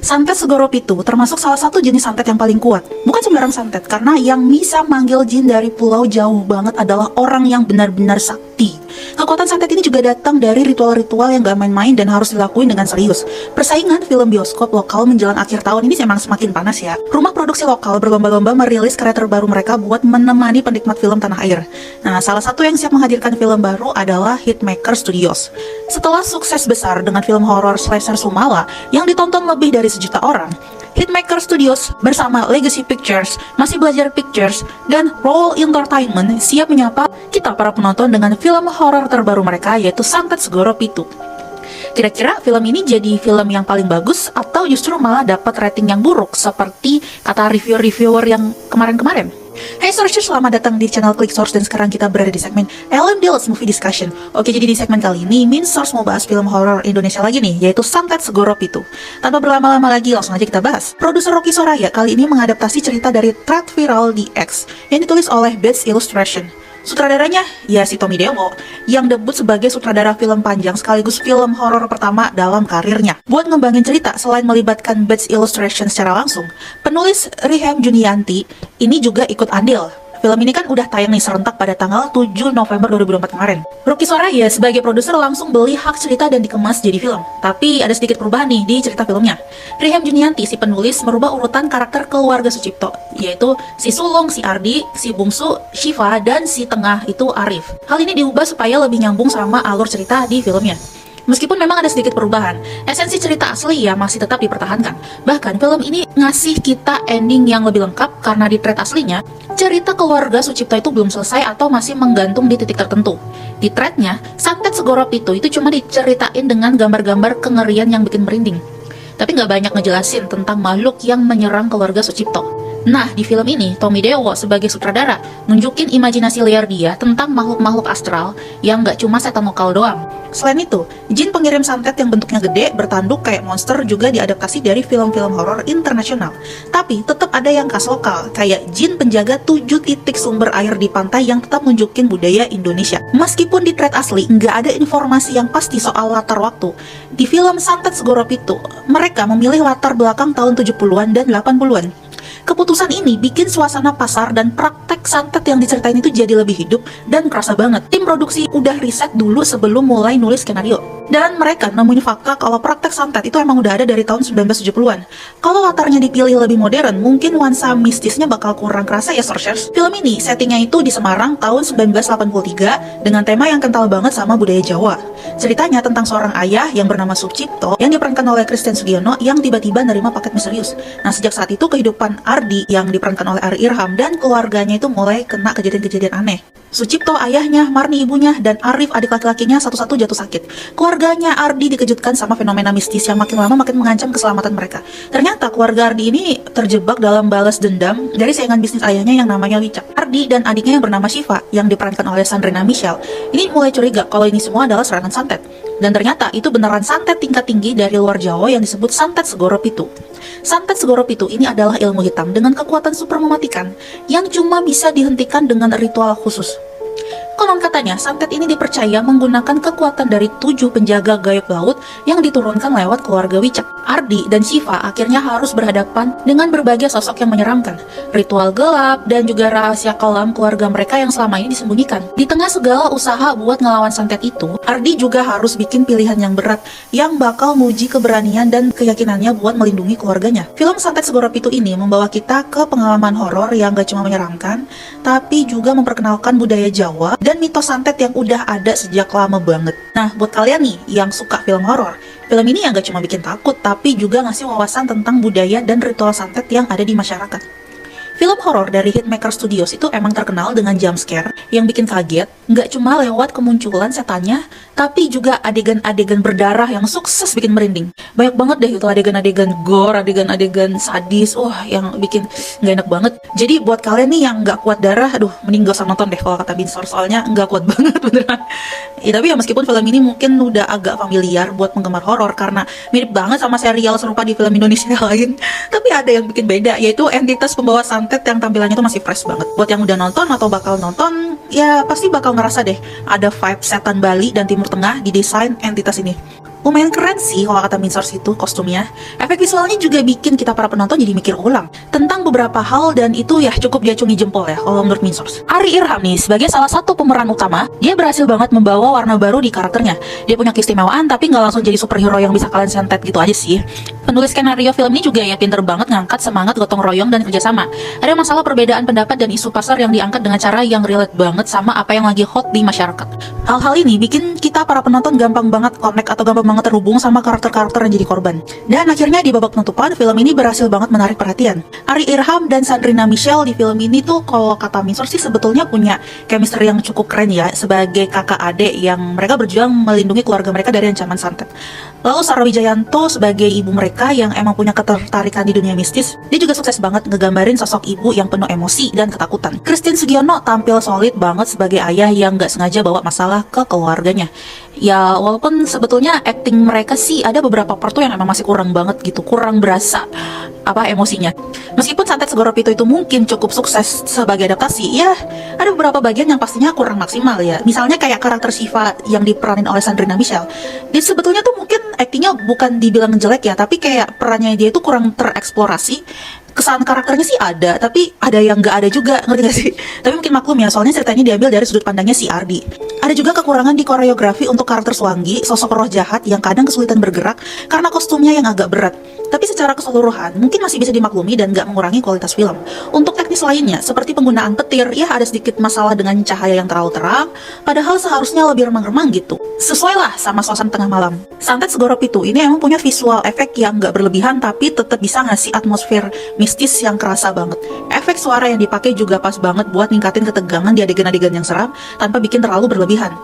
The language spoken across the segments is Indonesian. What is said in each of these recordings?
Santet Segoro Pitu termasuk salah satu jenis santet yang paling kuat. Bukan sembarang santet, karena yang bisa manggil jin dari pulau jauh banget adalah orang yang benar-benar sakti. Kekuatan santet ini juga datang dari ritual-ritual yang gak main-main dan harus dilakuin dengan serius. Persaingan film bioskop lokal menjelang akhir tahun ini memang semakin panas ya. Rumah produksi lokal berlomba-lomba merilis karya terbaru mereka buat menemani penikmat film tanah air. Nah, salah satu yang siap menghadirkan film baru adalah Hitmaker Studios. Setelah sukses besar dengan film horor slasher Sumala yang ditonton lebih dari 1 juta orang, Hitmaker Studios bersama Legacy Pictures, Masih Belajar Pictures, dan Roll Entertainment siap menyapa kita para penonton dengan film horor terbaru mereka, yaitu Santet Segoro Pitu. Kira-kira film ini jadi film yang paling bagus atau justru malah dapat rating yang buruk seperti kata reviewer yang kemarin-kemarin? Hey Searchers, selamat datang di channel Click Source dan sekarang kita berada di segmen LMDL's Movie Discussion. Oke, jadi di segmen kali ini Min Source mau bahas film horor Indonesia lagi nih, yaitu Santet Segoro Pitu. Tanpa berlama-lama lagi, langsung aja kita bahas. Produser Rocky Soraya kali ini mengadaptasi cerita dari thread viral di X yang ditulis oleh Best Illustration. Sutradaranya ya si Tommy Dewo yang debut sebagai sutradara film panjang sekaligus film horor pertama dalam karirnya. Buat ngembangin cerita selain melibatkan Best Illustration secara langsung, penulis Riham Junianti ini juga ikut andil. Film ini kan udah tayang nih serentak pada tanggal 7 November 2024 kemarin. Rocky Soraya sebagai produser langsung beli hak cerita dan dikemas jadi film. Tapi ada sedikit perubahan nih di cerita filmnya. Riham Junianti, si penulis, merubah urutan karakter keluarga Sucipto, yaitu si sulung, si Ardi, si bungsu, Shiva, dan si tengah itu Arif. Hal ini diubah supaya lebih nyambung sama alur cerita di filmnya. Meskipun memang ada sedikit perubahan, esensi cerita asli ya masih tetap dipertahankan. Bahkan film ini ngasih kita ending yang lebih lengkap karena di thread aslinya, cerita keluarga Sucipto itu belum selesai atau masih menggantung di titik tertentu. Di threadnya, Santet Segoro Pitu itu cuma diceritain dengan gambar-gambar kengerian yang bikin merinding. Tapi nggak banyak ngejelasin tentang makhluk yang menyerang keluarga Sucipto. Nah, di film ini, Tommy Dewo sebagai sutradara nunjukin imajinasi liar dia tentang makhluk-makhluk astral yang nggak cuma setan lokal doang. Selain itu, jin pengirim santet yang bentuknya gede, bertanduk kayak monster juga diadaptasi dari film-film horor internasional. Tapi tetap ada yang khas lokal, kayak jin penjaga 7 titik sumber air di pantai yang tetap nunjukin budaya Indonesia. Meskipun di thread asli nggak ada informasi yang pasti soal latar waktu, di film Santet Segoro Pitu, mereka memilih latar belakang tahun 70-an dan 80-an. Keputusan ini bikin suasana pasar dan praktek santet yang diceritain itu jadi lebih hidup dan kerasa banget. Tim produksi udah riset dulu sebelum mulai nulis skenario. Dan mereka nemuin fakta kalau praktek santet itu emang udah ada dari tahun 1970-an. Kalau latarnya dipilih lebih modern, mungkin nuansa mistisnya bakal kurang kerasa ya Searchers. Film ini settingnya itu di Semarang tahun 1983 dengan tema yang kental banget sama budaya Jawa. Ceritanya tentang seorang ayah yang bernama Sucipto yang diperankan oleh Christian Sugiono yang tiba-tiba nerima paket misterius. Nah, sejak saat itu kehidupan Ardi yang diperankan oleh Ari Irham dan keluarganya itu mulai kena kejadian-kejadian aneh. Sucipto ayahnya, Marni ibunya, dan Arif adik laki-lakinya satu-satu jatuh sakit. Keluarganya Ardi dikejutkan sama fenomena mistis yang makin lama makin mengancam keselamatan mereka. Ternyata keluarga Ardi ini terjebak dalam balas dendam dari saingan bisnis ayahnya yang namanya Wicak. Ardi dan adiknya yang bernama Shiva yang diperankan oleh Sandrina Michelle ini mulai curiga kalau ini semua adalah serangan santet. Dan ternyata itu beneran santet tingkat tinggi dari luar Jawa yang disebut Santet Segoro Pitu. Santet Segoro Pitu ini adalah ilmu hitam dengan kekuatan super mematikan yang cuma bisa dihentikan dengan ritual khusus. Konon katanya, santet ini dipercaya menggunakan kekuatan dari 7 penjaga gaib laut yang diturunkan lewat keluarga Wicak. Ardi dan Shiva akhirnya harus berhadapan dengan berbagai sosok yang menyeramkan, ritual gelap, dan juga rahasia kelam keluarga mereka yang selama ini disembunyikan. Di tengah segala usaha buat ngelawan santet itu, Ardi juga harus bikin pilihan yang berat yang bakal nguji keberanian dan keyakinannya buat melindungi keluarganya. Film Santet Segoro Pitu ini membawa kita ke pengalaman horor yang gak cuma menyeramkan, tapi juga memperkenalkan budaya Jawa dan mitos santet yang udah ada sejak lama banget. Nah, buat kalian nih yang suka film horor, film ini yang gak cuma bikin takut, tapi juga ngasih wawasan tentang budaya dan ritual santet yang ada di masyarakat. Film horor dari Hitmaker Studios itu emang terkenal dengan jump scare yang bikin kaget, nggak cuma lewat kemunculan setannya, tapi juga adegan-adegan berdarah yang sukses bikin merinding. Banyak banget deh itu adegan-adegan gore, adegan-adegan sadis, yang bikin nggak enak banget. Jadi buat kalian nih yang nggak kuat darah, aduh, mending gak usah nonton deh kalau kata Binsor, soalnya nggak kuat banget beneran. Ya, tapi ya meskipun film ini mungkin udah agak familiar buat penggemar horor karena mirip banget sama serial serupa di film Indonesia lain, tapi ada yang bikin beda, yaitu entitas pembawa santet yang tampilannya tuh masih fresh banget. Buat yang udah nonton atau bakal nonton, ya pasti bakal ngerasa deh ada vibe setan Bali dan Timur Tengah di desain entitas ini. Lumayan keren sih kalau kata Minsource itu kostumnya. Efek visualnya juga bikin kita para penonton jadi mikir ulang tentang beberapa hal, dan itu ya cukup diacungi jempol ya kalau menurut Minsource. Ari Irham nih sebagai salah satu pemeran utama, dia berhasil banget membawa warna baru di karakternya. Dia punya keistimewaan tapi nggak langsung jadi superhero yang bisa kalian santet gitu aja sih. Penulis skenario film ini juga ya pinter banget ngangkat semangat gotong royong dan kerjasama. Ada masalah perbedaan pendapat dan isu pasar yang diangkat dengan cara yang relate banget sama apa yang lagi hot di masyarakat. Hal-hal ini bikin kita para penonton gampang banget connect atau gampang banget terhubung sama karakter-karakter yang jadi korban. Dan akhirnya di babak penutupan, film ini berhasil banget menarik perhatian. Ari Irham dan Sandrina Michelle di film ini tuh kalau kata Minsource sih sebetulnya punya chemistry yang cukup keren ya, sebagai kakak adik yang mereka berjuang melindungi keluarga mereka dari ancaman santet. Lalu Sarah Wijayanto sebagai ibu mereka yang emang punya ketertarikan di dunia mistis, dia juga sukses banget ngegambarin sosok ibu yang penuh emosi dan ketakutan. Christine Sugiono tampil solid banget sebagai ayah yang gak sengaja bawa masalah ke keluarganya. Ya walaupun sebetulnya acting mereka sih ada beberapa part tuh yang emang masih kurang banget gitu, kurang berasa apa emosinya. Meskipun Santet Segoro Pitu itu mungkin cukup sukses sebagai adaptasi, ya ada beberapa bagian yang pastinya kurang maksimal ya. Misalnya kayak karakter Shiva yang diperanin oleh Sandrina Michelle. Dia sebetulnya tuh mungkin aktingnya bukan dibilang jelek ya, tapi kayak perannya dia itu kurang tereksplorasi. Kesan karakternya sih ada, tapi ada yang nggak ada juga, ngerti gak sih? Tapi mungkin maklum ya, soalnya ceritanya diambil dari sudut pandangnya si Ardi. Ada juga kekurangan di koreografi untuk karakter Swangi, sosok roh jahat yang kadang kesulitan bergerak karena kostumnya yang agak berat. Tapi secara keseluruhan, mungkin masih bisa dimaklumi dan nggak mengurangi kualitas film. Untuk teknis lainnya, seperti penggunaan petir, ya ada sedikit masalah dengan cahaya yang terlalu terang, padahal seharusnya lebih remang-remang gitu. Sesuai lah sama suasana tengah malam. Santet Segoro Pitu ini emang punya visual efek yang nggak berlebihan, tapi tetap bisa ngasih atmosfer mistis yang kerasa banget. Efek suara yang dipakai juga pas banget buat ningkatin ketegangan di adegan-adegan yang seram tanpa bikin terlalu berlebihan.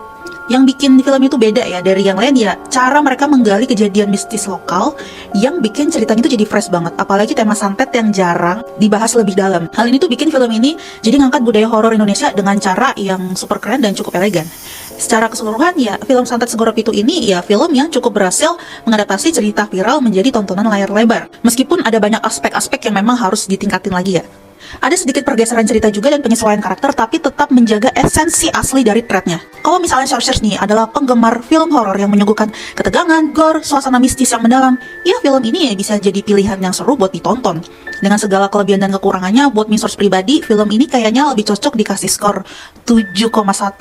Yang bikin film itu beda ya dari yang lain ya cara mereka menggali kejadian mistis lokal yang bikin ceritanya itu jadi fresh banget, apalagi tema santet yang jarang dibahas lebih dalam. Hal ini tuh bikin film ini jadi ngangkat budaya horor Indonesia dengan cara yang super keren dan cukup elegan. Secara keseluruhan ya film Santet Segoro Pitu ini ya film yang cukup berhasil mengadaptasi cerita viral menjadi tontonan layar lebar, meskipun ada banyak aspek-aspek yang memang harus ditingkatin lagi ya. Ada sedikit pergeseran cerita juga dan penyesuaian karakter, tapi tetap menjaga esensi asli dari threadnya. Kalau misalnya Searchers nih adalah penggemar film horor yang menyuguhkan ketegangan, gore, suasana mistis yang mendalam, ya film ini ya bisa jadi pilihan yang seru buat ditonton. Dengan segala kelebihan dan kekurangannya, buat Minsource pribadi, film ini kayaknya lebih cocok dikasih skor 7,1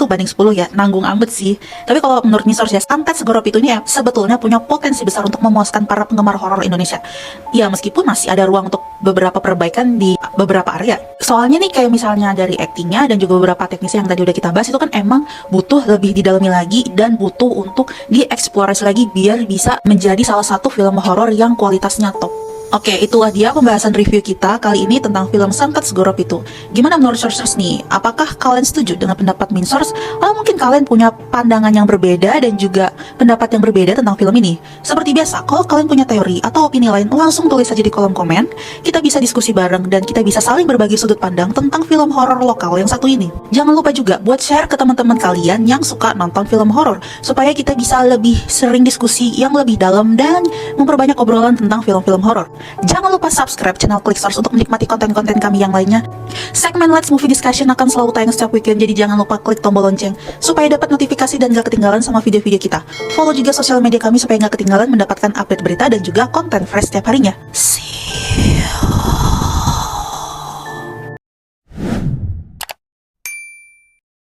banding 10 ya, nanggung amat sih. Tapi kalau menurut Minsource ya, Santet Segoro Pitu ini ya sebetulnya punya potensi besar untuk memuaskan para penggemar horor Indonesia. Ya meskipun masih ada ruang untuk beberapa perbaikan di beberapa area. Soalnya nih kayak misalnya dari aktingnya dan juga beberapa teknisnya yang tadi udah kita bahas itu kan emang butuh lebih didalami lagi dan butuh untuk dieksplorasi lagi biar bisa menjadi salah satu film horor yang kualitasnya top. Oke, itulah dia pembahasan review kita kali ini tentang film Santet Segoro Pitu. Gimana menurut Searchers nih? Apakah kalian setuju dengan pendapat Minsource? Atau mungkin kalian punya pandangan yang berbeda dan juga pendapat yang berbeda tentang film ini? Seperti biasa, kalau kalian punya teori atau opini lain, langsung tulis saja di kolom komen. Kita bisa diskusi bareng dan kita bisa saling berbagi sudut pandang tentang film horor lokal yang satu ini. Jangan lupa juga buat share ke teman-teman kalian yang suka nonton film horor, supaya kita bisa lebih sering diskusi yang lebih dalam dan memperbanyak obrolan tentang film-film horor. Jangan lupa subscribe channel Clickstars untuk menikmati konten-konten kami yang lainnya. Segmen Let's Movie Discussion akan selalu tayang setiap weekend, jadi jangan lupa klik tombol lonceng supaya dapat notifikasi dan gak ketinggalan sama video-video kita. Follow juga sosial media kami supaya gak ketinggalan mendapatkan update berita dan juga konten fresh setiap harinya. See you.